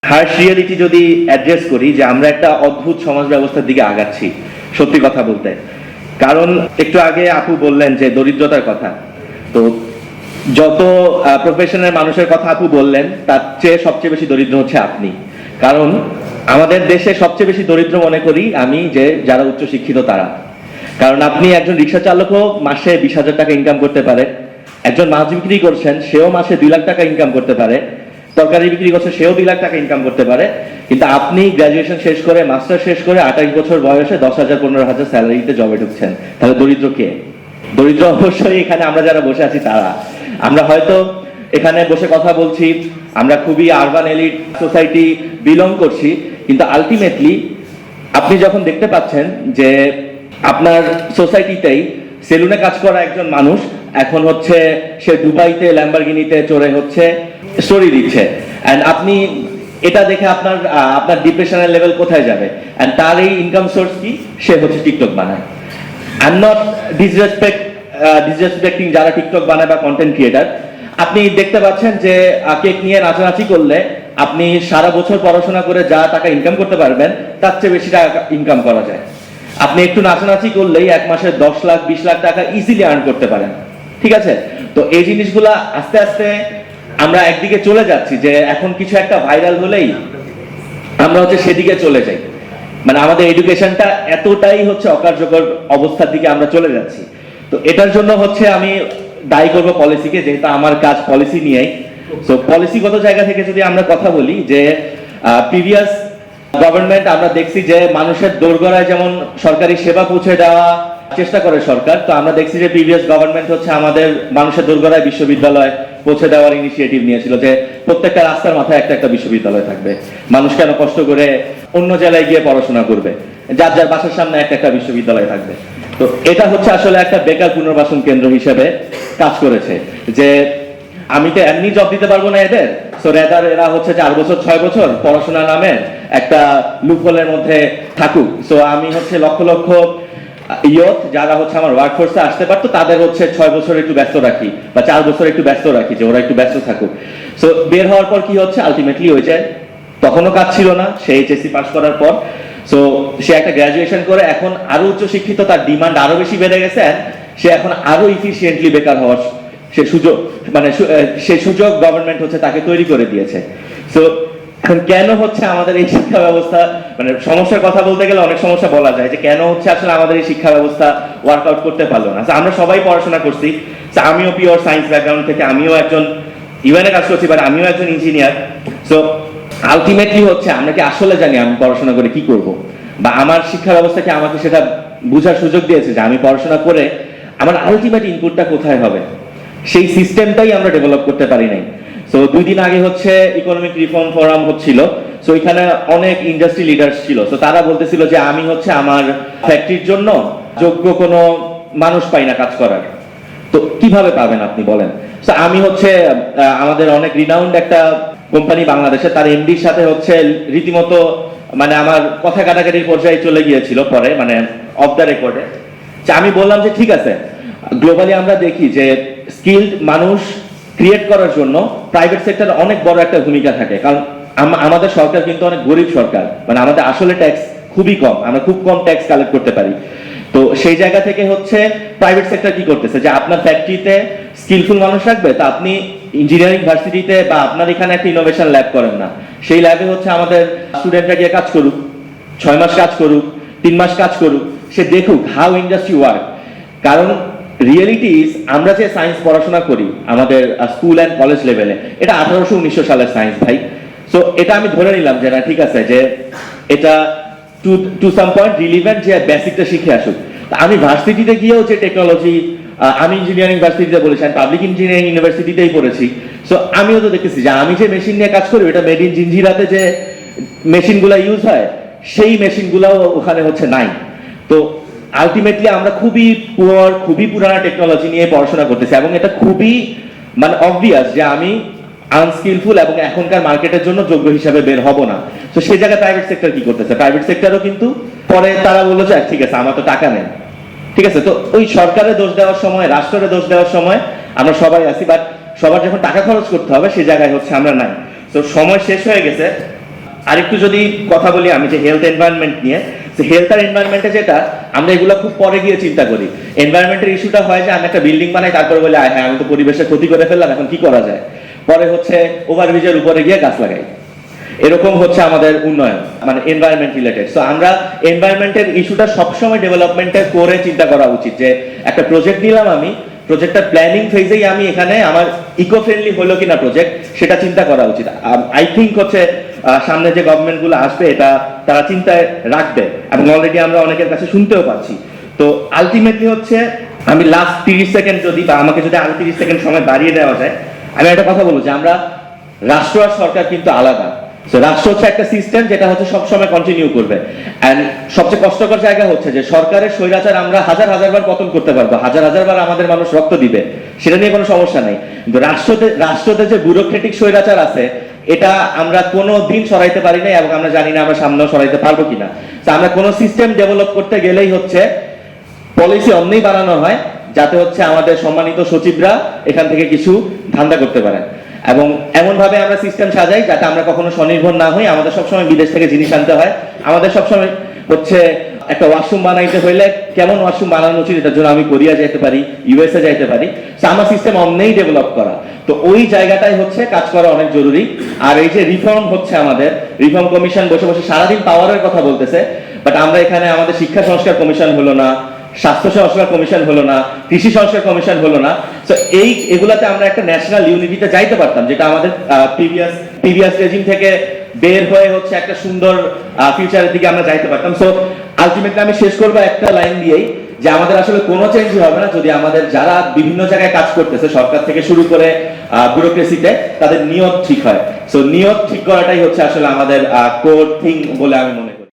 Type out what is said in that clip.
Harsh reality যদি address করি যে আমরা একটা অদ্ভুত সমাজ ব্যবস্থার দিকে আগাচ্ছি, সত্যি কথা বলতে। কারণ একটু আগে আপু বললেন যে দরিদ্রতার কথা, তো যত প্রফেশনের মানুষের কথা আপু বললেন তার চেয়ে সবচেয়ে বেশি দরিদ্র হচ্ছে আপনি। কারণ আমাদের দেশে সবচেয়ে বেশি দরিদ্র মনে করি আমি যে যারা উচ্চশিক্ষিত তারা। কারণ আপনি একজন রিক্সা চালকও মাসে 20,000 টাকা ইনকাম করতে পারে, একজন মাছ বিক্রি করছেন সেও মাসে 2 লাখ টাকা ইনকাম করতে পারে, তরকারি বিক্রি করছে সেও 2 লাখ টাকা ইনকাম করতে পারে। কিন্তু আপনি গ্রাজুয়েশন শেষ করে মাস্টার শেষ করে 28 বছর বয়সে 10,000 15,000 স্যালারিতে জবে ঢুকছেন, তাহলে দরিদ্র কে? দরিদ্র অবশ্যই এখানে আমরা যারা বসে আছি তারা। আমরা হয়তো এখানে বসে কথা বলছি, আমরা খুবই আরবান এলিট সোসাইটি বিলং করছি, কিন্তু আলটিমেটলি আপনি যখন দেখতে পাচ্ছেন যে আপনার সোসাইটিতেই সেলুনে কাজ করা একজন মানুষ এখন হচ্ছে সে দুবাইতে ল্যাম্বরগিনিতে চড়ে হচ্ছে স্টোরি দিচ্ছে, এন্ড আপনি এটা দেখে আপনার আপনার ডিপ্রেশনের লেভেল কোথায় যাবে? এন্ড তার এই ইনকাম সোর্স কি? সে হচ্ছে টিকটক বানায়। আই এম নট ডিসরেসপেক্টিং যারা টিকটক বানায় বা কন্টেন্ট ক্রিয়েটার। আপনি দেখতে পাচ্ছেন যে কেক নিয়ে নাচানাচি করলে আপনি সারা বছর পড়াশোনা করে যা টাকা ইনকাম করতে পারবেন তার চেয়ে বেশি টাকা ইনকাম করা যায়। আপনি একটু নাচানাচি করলেই এক মাসে 10 লাখ 20 লাখ টাকা ইজিলি আর্ন করতে পারেন, ঠিক আছে? তো এই জিনিসগুলা আস্তে আস্তে আমরা একদিকে চলে যাচ্ছি যে এখন কিছু একটা ভাইরাল হলেই আমরা হচ্ছে সেদিকে চলে যাই। মানে আমাদের এডুকেশনটা এতটাই হচ্ছে অকার্যকর অবস্থার দিকে আমরা চলে যাচ্ছি। তো এটার জন্য হচ্ছে আমি দায়ী করবো পলিসিকে, যেহেতু আমার কাজ পলিসি নিয়েই। সো পলিসিগত জায়গা থেকে যদি আমরা কথা বলি যে প্রিভিয়াস গভর্নমেন্ট আমরা দেখছি যে মানুষের দোরগোড়ায় যেমন সরকারি সেবা পৌঁছে দেওয়া চেষ্টা করে সরকার, তো আমরা দেখছি যে প্রিভিয়াস গভর্নমেন্ট হচ্ছে আমাদের মানুষের দোরগোড়ায় বিশ্ববিদ্যালয় পৌঁছে দেওয়ার ইনিশিয়েটিভ নিয়েছিল যে প্রত্যেকটা রাস্তার মাথায় একটা একটা বিশ্ববিদ্যালয় থাকবে। মানুষ কেন কষ্ট করে অন্য জেলায় গিয়ে পড়াশোনা করবে, যার যার বাসার সামনে একটা একটা বিশ্ববিদ্যালয় থাকবে। তো এটা হচ্ছে আসলে একটা বেকার পুনর্বাসন কেন্দ্র হিসেবে কাজ করেছে যে আমি তো এমনি জব দিতে পারবো না এদের, সো রেদার এরা হচ্ছে 4 বছর 6 বছর পড়াশোনা নামে একটা লুপহোলের মধ্যে থাকুক। সো আমি হচ্ছে লক্ষ লক্ষ ইয়ত যারা হচ্ছে আমার ওয়ার্কফোর্সে আসতে পারতো তাদের হচ্ছে 6 বছর একটু ব্যস্ত রাখি বা 4 বছর একটু ব্যস্ত রাখি, যে ওরা একটু ব্যস্ত থাকুক। সো বের হওয়ার পর কি হচ্ছে আলটিমেটলি হয়েছে তখনও কাজ ছিল না, সে এইচএসসি পাস করার পর সো সে একটা গ্রাজুয়েশন করে এখন আরো উচ্চ শিক্ষিত, তার ডিমান্ড আরো বেশি বেড়ে গেছে, সে এখন আরো ইফিশিয়েন্টলি বেকার হওয়ার সে সুযোগ মানে সেই সুযোগ গভর্নমেন্ট হচ্ছে তাকে তৈরি করে দিয়েছে। সো এখন কেন হচ্ছে আমাদের এই শিক্ষা ব্যবস্থা, মানে সমস্যার কথা বলতে গেলে অনেক সমস্যা বলা যায় যে কেন হচ্ছে আসলে আমাদের এই শিক্ষা ব্যবস্থা ওয়ার্কআউট করতে পারলো না। আমরা সবাই পড়াশোনা করছি, আমিও পিওর সায়েন্স ব্যাকগ্রাউন্ড থেকে, আমিও একজন ইউএনএ কাজ করছি, বাট আমিও একজন ইঞ্জিনিয়ার। সো আলটিমেটলি হচ্ছে আমরা কি আসলে জানি আমি পড়াশোনা করে কি করব, বা আমার শিক্ষা ব্যবস্থা কি আমাকে সেটা বোঝার সুযোগ দিয়েছে যে আমি পড়াশোনা করে আমার আলটিমেট ইনপুটটা কোথায় হবে, সেই সিস্টেমটাই আমরা ডেভেলপ করতে পারি নাই। সো 2 দিন আগে হচ্ছে ইকোনমিক রিফর্ম ফোরাম হচ্ছিল, সো এখানে অনেক ইন্ডাস্ট্রি লিডার্স ছিল। সো তারা বলতেছিল যে আমি হচ্ছে আমার ফ্যাক্টরির জন্য যোগ্য কোনো মানুষ পাই না কাজ করার। তো কিভাবে পাবেন আপনি বলেন? সো আমি হচ্ছে আমাদের অনেক রিনাউন্ড একটা কোম্পানি বাংলাদেশে, তার এমডির সাথে হচ্ছে রীতিমতো মানে আমার কথা কাটাকাটির পর্যায়ে চলে গিয়েছিল পরে, মানে অফ দ্য রেকর্ডে। আমি বললাম যে ঠিক আছে, গ্লোবালি আমরা দেখি যে স্কিলড মানুষ ক্রিয়েট করার জন্য প্রাইভেট সেক্টর অনেক বড় একটা ভূমিকা থাকে। কারণ আমাদের সরকার কিন্তু অনেক গরিব সরকার, মানে আমাদের আসলে ট্যাক্স খুবই কম, আমরা খুব কম ট্যাক্স কালেক্ট করতে পারি। তো সেই জায়গা থেকে হচ্ছে প্রাইভেট সেক্টর কি করতেছে যে আপনার ফ্যাক্টরিতে স্কিলফুল মানুষ রাখবে, তা আপনি ইঞ্জিনিয়ারিং ভার্সিটিতে বা আপনার এখানে একটা ইনোভেশন ল্যাব করেন না, সেই ল্যাবে হচ্ছে আমাদের স্টুডেন্টরা গিয়ে কাজ করুক, 6 মাস কাজ করুক, 3 মাস কাজ করুক, সে দেখুক হাউ ইন্ডাস্ট্রি ওয়ার্ক। কারণ রিয়েলিটি ইজ আমরা যে সায়েন্স পড়াশোনা করি আমাদের স্কুল অ্যান্ড কলেজ লেভেলে, এটা 1800-1900 সালের সায়েন্স ভাই। সো এটা আমি ধরে নিলাম যে না ঠিক আছে, যে এটা টু সাম পয়েন্ট রিলিভেন্ট, যে বেসিকটা শিখে আসুক। আমি ভার্সিটিতে গিয়েও যে টেকনোলজি, আমি ইঞ্জিনিয়ারিং ভার্সিটিতে বলেছি, আমি পাবলিক ইঞ্জিনিয়ারিং ইউনিভার্সিটিতেই পড়েছি। সো আমিও তো দেখতেছি যে আমি যে মেশিন নিয়ে কাজ করি এটা মেড ইন জিঞ্জিরাতে যে মেশিনগুলো ইউজ হয় সেই মেশিনগুলোও ওখানে হচ্ছে নাই। তো আলটিমেটলি আমরা খুবই পুরানা টেকনোলজি নিয়ে পড়াশোনা করতেছি, এবং এটা খুবই মানে অবভিয়াস যে আমি আনস্কিলফুল এবং এখনকার মার্কেটের জন্য যোগ্য হিসাবে বের হব না। তো সেই জায়গায় প্রাইভেট সেক্টর কি করতেছে? প্রাইভেট সেক্টরও কিন্তু পরে তারা বললো যে ঠিক আছে আমার তো টাকা নেই, ঠিক আছে। তো ওই সরকারের দোষ দেওয়ার সময়, রাষ্ট্রের দোষ দেওয়ার সময় আমরা সবাই আছি, বাট সবার যখন টাকা খরচ করতে হবে সেই জায়গায় হচ্ছে আমরা নাই। তো সময় শেষ হয়ে গেছে, আরেকটু যদি কথা বলি আমি যে হেলথ এনভায়রনমেন্ট নিয়ে, হেলথ আর এনভায়রনমেন্টে যেটা আমরা এগুলো খুব পরে গিয়ে চিন্তা করি। এনভায়রনমেন্টের ইস্যুটা হয় যে আমি একটা বিল্ডিং বানাই, তারপরে বলে হ্যাঁ আমি তো পরিবেশের ক্ষতি করে ফেললাম, এখন কি করা যায়। পরে হচ্ছে ওভারব্রিজের উপরে গিয়ে গাছ লাগাই। এরকম হচ্ছে আমাদের উন্নয়ন, মানে এনভায়রনমেন্ট রিলেটেড। সো আমরা এনভায়রনমেন্টের ইস্যুটা সবসময় ডেভেলপমেন্টের করে চিন্তা করা উচিত, যে একটা প্রজেক্ট নিলাম আমি, প্রজেক্টটা প্ল্যানিং ফেজেই আমি এখানে আমার ইকো ফ্রেন্ডলি হলো কিনা প্রজেক্ট সেটা চিন্তা করা উচিত। আই থিঙ্ক হচ্ছে সামনে যে গভর্নমেন্ট গুলো আসবে এটা তারা চিন্তায় রাখবে, এবং অলরেডি আমরা অনেকের কাছে শুনতেও পাচ্ছি। তো আলটিমেটলি হচ্ছে আমি লাস্ট 30 সেকেন্ড যদি, বা আমাকে যদি আরো 30 সেকেন্ড সময় বাড়িয়ে দেওয়া যায়, আমি একটা কথা বলবো যে আমরা রাষ্ট্র আর সরকার কিন্তু আলাদা। রাষ্ট্র হচ্ছে একটা সিস্টেম যেটা হচ্ছে সবসময় কন্টিনিউ করবে। এন্ড সবচেয়ে কষ্টকর জায়গা হচ্ছে যে সরকারের স্বৈরাচার আমরা হাজার হাজার বার পতন করতে পারবো, হাজার হাজার বার আমাদের মানুষ রক্ত দিবে, সেটা নিয়ে কোনো সমস্যা নেই। কিন্তু রাষ্ট্রতে যে ব্যুরোক্রেটিক স্বৈরাচার আছে এটা আমরা কোনো দিন সরাইতে পারি না, এবং আমরা জানি না আমরা সামনেও সরাইতে পারবো কিনা। তো আমরা কোনো সিস্টেম ডেভেলপ করতে গেলেই হচ্ছে পলিসি অমনি বানানো হয় যাতে হচ্ছে আমাদের সম্মানিত সচিবরা এখান থেকে কিছু ধান্দা করতে পারেন, এবং এমন ভাবে আমরা সিস্টেম সাজাই যাতে আমরা কখনো স্বনির্ভর না হই। আমাদের সবসময় বিদেশ থেকে জিনিস আনতে হয়, আমাদের সবসময় হচ্ছে একটা ওয়াশরুম বানাইতে হইলে কেমন ওয়াশরুম বানানো উচিত এটার জন্য আমি কোরিয়া যাইতে পারি, ইউএসএ যাইতে পারি। তো আমার সিস্টেম অমনেই ডেভেলপ করা, তো ওই জায়গাটাই হচ্ছে কাজ করা অনেক জরুরি। আর এই যে রিফর্ম হচ্ছে, আমাদের রিফর্ম কমিশন বসে বসে সারাদিন পাওয়ারের কথা বলতেছে, বাট আমরা এখানে আমাদের শিক্ষা সংস্কার কমিশন হলো না, স্বাস্থ্য সংস্কার কমিশন হলো না, কৃষি সংস্কার কমিশন হলো না। তো এগুলাতে আমরা একটা ন্যাশনাল ইউনিটিতে যাইতে পারতাম, যেটা আমাদের প্রিভিয়াস রেজিম থেকে বের হয়ে হচ্ছে একটা সুন্দর ফিউচারের দিকে আমরা যাইতে পারতাম। সো আলটিমেটলি আমি শেষ করবো একটা লাইন দিয়েই, যে আমাদের আসলে কোনো চেঞ্জ হবে না যদি আমাদের যারা বিভিন্ন জায়গায় কাজ করতেছে সরকার থেকে শুরু করে ব্যুরোক্রেসিতে তাদের নিয়ত ঠিক হয়। সো নিয়ত ঠিক করাটাই হচ্ছে আসলে আমাদের কোর থিং বলে আমি মনে করি।